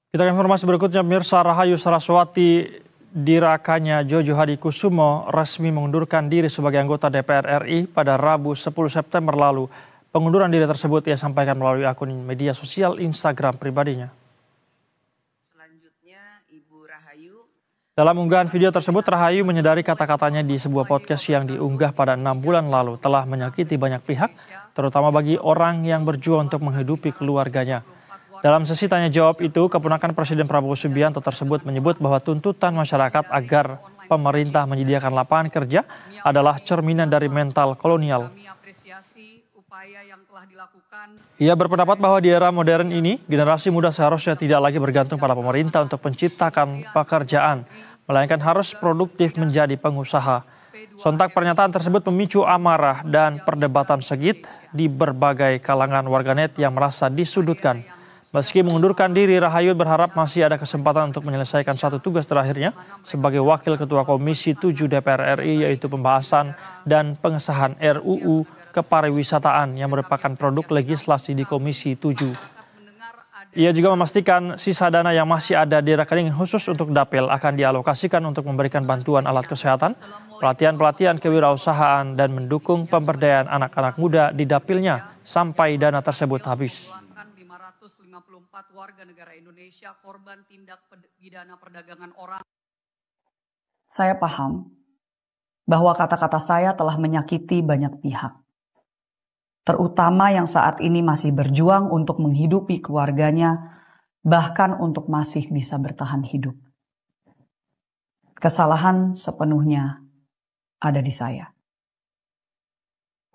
Kita ke informasi berikutnya, Mirsa. Rahayu Saraswati Dirakanya Jojo Hadikusumo resmi mengundurkan diri sebagai anggota DPR RI pada Rabu 10 September lalu. Pengunduran diri tersebut ia sampaikan melalui akun media sosial Instagram pribadinya. Selanjutnya, Ibu Rahayu. Dalam unggahan video tersebut, Rahayu menyadari kata-katanya di sebuah podcast yang diunggah pada 6 bulan lalu telah menyakiti banyak pihak, terutama bagi orang yang berjuang untuk menghidupi keluarganya. Dalam sesi tanya jawab itu, keponakan Presiden Prabowo Subianto tersebut menyebut bahwa tuntutan masyarakat agar pemerintah menyediakan lapangan kerja adalah cerminan dari mental kolonial. Ia berpendapat bahwa di era modern ini, generasi muda seharusnya tidak lagi bergantung pada pemerintah untuk menciptakan pekerjaan, melainkan harus produktif menjadi pengusaha. Sontak pernyataan tersebut memicu amarah dan perdebatan sengit di berbagai kalangan warganet yang merasa disudutkan. Meski mengundurkan diri, Rahayu berharap masih ada kesempatan untuk menyelesaikan satu tugas terakhirnya sebagai Wakil Ketua Komisi 7 DPR RI, yaitu pembahasan dan pengesahan RUU Kepariwisataan yang merupakan produk legislasi di Komisi 7. Ia juga memastikan sisa dana yang masih ada di rekening khusus untuk Dapil akan dialokasikan untuk memberikan bantuan alat kesehatan, pelatihan kewirausahaan, dan mendukung pemberdayaan anak-anak muda di Dapilnya sampai dana tersebut habis. 554 warga negara Indonesia korban tindak pidana perdagangan orang. Saya paham bahwa kata-kata saya telah menyakiti banyak pihak, terutama yang saat ini masih berjuang untuk menghidupi keluarganya, bahkan untuk masih bisa bertahan hidup. Kesalahan sepenuhnya ada di saya.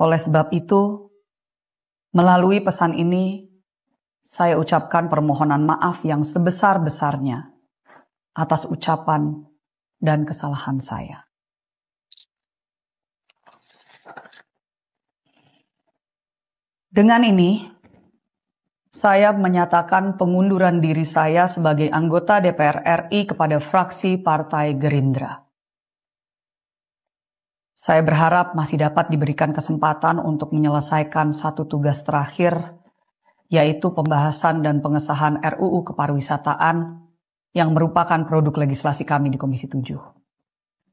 Oleh sebab itu, melalui pesan ini, saya ucapkan permohonan maaf yang sebesar-besarnya atas ucapan dan kesalahan saya. Dengan ini, saya menyatakan pengunduran diri saya sebagai anggota DPR RI kepada fraksi Partai Gerindra. Saya berharap masih dapat diberikan kesempatan untuk menyelesaikan satu tugas terakhir, yaitu pembahasan dan pengesahan RUU Kepariwisataan yang merupakan produk legislasi kami di Komisi 7.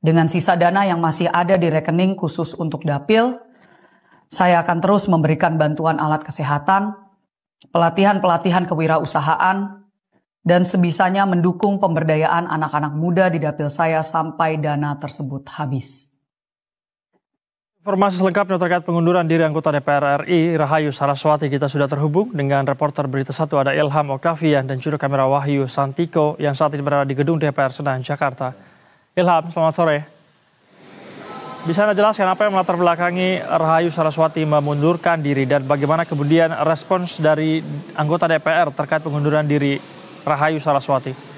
Dengan sisa dana yang masih ada di rekening khusus untuk Dapil, saya akan terus memberikan bantuan alat kesehatan, pelatihan kewirausahaan, dan sebisanya mendukung pemberdayaan anak-anak muda di Dapil saya sampai dana tersebut habis. Informasi selengkapnya terkait pengunduran diri anggota DPR RI Rahayu Saraswati, kita sudah terhubung dengan reporter Berita Satu, ada Ilham Octavian, dan juru kamera Wahyu Santiko yang saat ini berada di gedung DPR Senayan, Jakarta. Ilham, selamat sore. Bisa Anda jelaskan apa yang melatar belakangi Rahayu Saraswati mengundurkan diri dan bagaimana kemudian respons dari anggota DPR terkait pengunduran diri Rahayu Saraswati?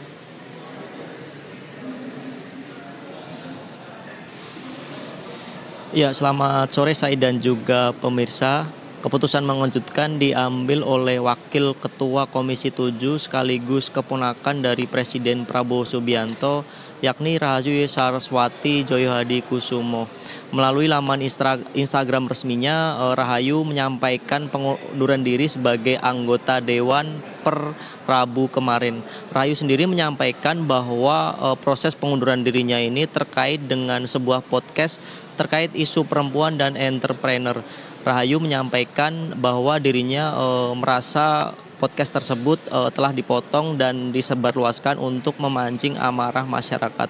Ya, selamat sore Said dan juga pemirsa. Keputusan mengejutkan diambil oleh Wakil Ketua Komisi 7 sekaligus keponakan dari Presiden Prabowo Subianto, yakni Rahayu Saraswati Joyo Hadikusumo. Melalui laman Instagram resminya, Rahayu menyampaikan pengunduran diri sebagai anggota Dewan per Rabu kemarin. Rahayu sendiri menyampaikan bahwa proses pengunduran dirinya ini terkait dengan sebuah podcast terkait isu perempuan dan entrepreneur. Rahayu menyampaikan bahwa dirinya merasa podcast tersebut telah dipotong dan disebarluaskan untuk memancing amarah masyarakat.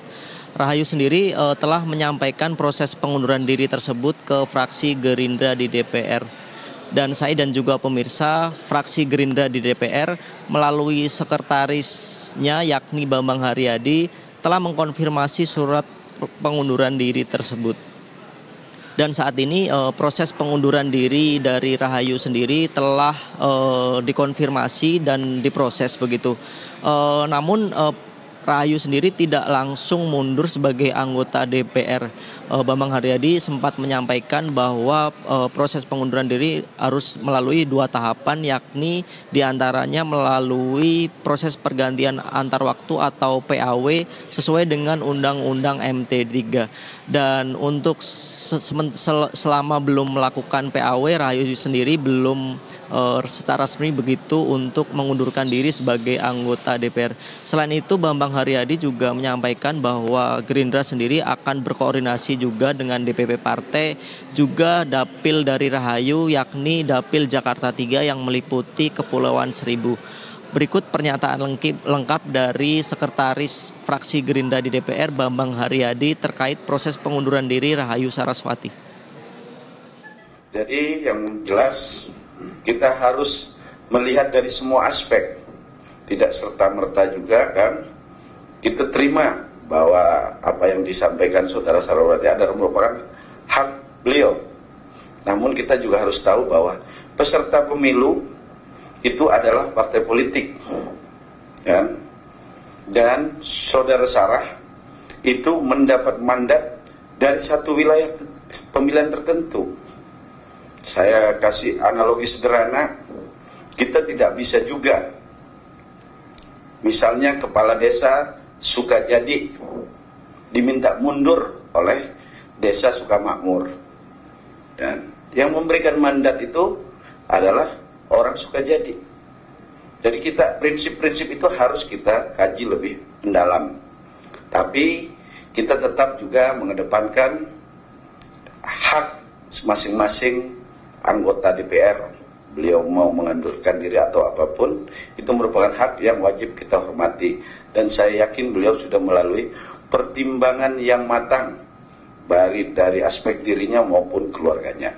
Rahayu sendiri telah menyampaikan proses pengunduran diri tersebut ke fraksi Gerindra di DPR. Dan saya dan juga pemirsa, fraksi Gerindra di DPR melalui sekretarisnya yakni Bambang Haryadi telah mengkonfirmasi surat pengunduran diri tersebut. Dan saat ini proses pengunduran diri dari Rahayu sendiri telah dikonfirmasi dan diproses begitu. Namun Rahayu sendiri tidak langsung mundur sebagai anggota DPR. Bambang Haryadi sempat menyampaikan bahwa proses pengunduran diri harus melalui 2 tahapan, yakni diantaranya melalui proses pergantian antar waktu atau PAW sesuai dengan Undang-Undang MT3. Dan untuk selama belum melakukan PAW, Rahayu sendiri belum secara resmi begitu untuk mengundurkan diri sebagai anggota DPR. Selain itu, Bambang Haryadi juga menyampaikan bahwa Gerindra sendiri akan berkoordinasi juga dengan DPP partai, juga dapil dari Rahayu, yakni dapil Jakarta 3 yang meliputi Kepulauan Seribu. Berikut pernyataan lengkap dari Sekretaris Fraksi Gerindra di DPR, Bambang Haryadi, terkait proses pengunduran diri Rahayu Saraswati. Jadi yang jelas kita harus melihat dari semua aspek, tidak serta-merta juga kan kita terima bahwa apa yang disampaikan Saudara Saraswati adalah merupakan hak beliau. Namun kita juga harus tahu bahwa peserta pemilu itu adalah partai politik, kan? Dan Saudara Sarah itu mendapat mandat dari satu wilayah pemilihan tertentu. Saya kasih analogi sederhana, kita tidak bisa juga, misalnya kepala desa Sukajadi diminta mundur oleh desa Sukamakmur, dan yang memberikan mandat itu adalah orang Sukajadi. Jadi kita prinsip-prinsip itu harus kita kaji lebih mendalam. Tapi kita tetap juga mengedepankan hak masing-masing anggota DPR. Beliau mau mengundurkan diri atau apapun, itu merupakan hak yang wajib kita hormati. Dan saya yakin beliau sudah melalui pertimbangan yang matang, baik dari aspek dirinya maupun keluarganya.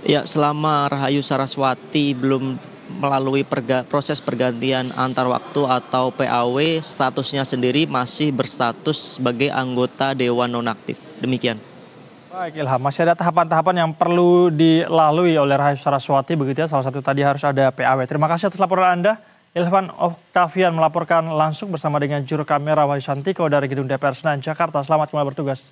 Ya, selama Rahayu Saraswati belum melalui proses pergantian antar waktu atau PAW, statusnya sendiri masih berstatus sebagai anggota Dewan Nonaktif. Demikian. Baik Ilham, masih ada tahapan-tahapan yang perlu dilalui oleh Rahayu Saraswati begitu ya, salah satu tadi harus ada PAW. Terima kasih atas laporan Anda. Ilham Octavian melaporkan langsung bersama dengan juru kamera Wahyu Santiko dari Gedung DPR Senayan, Jakarta. Selamat kembali bertugas.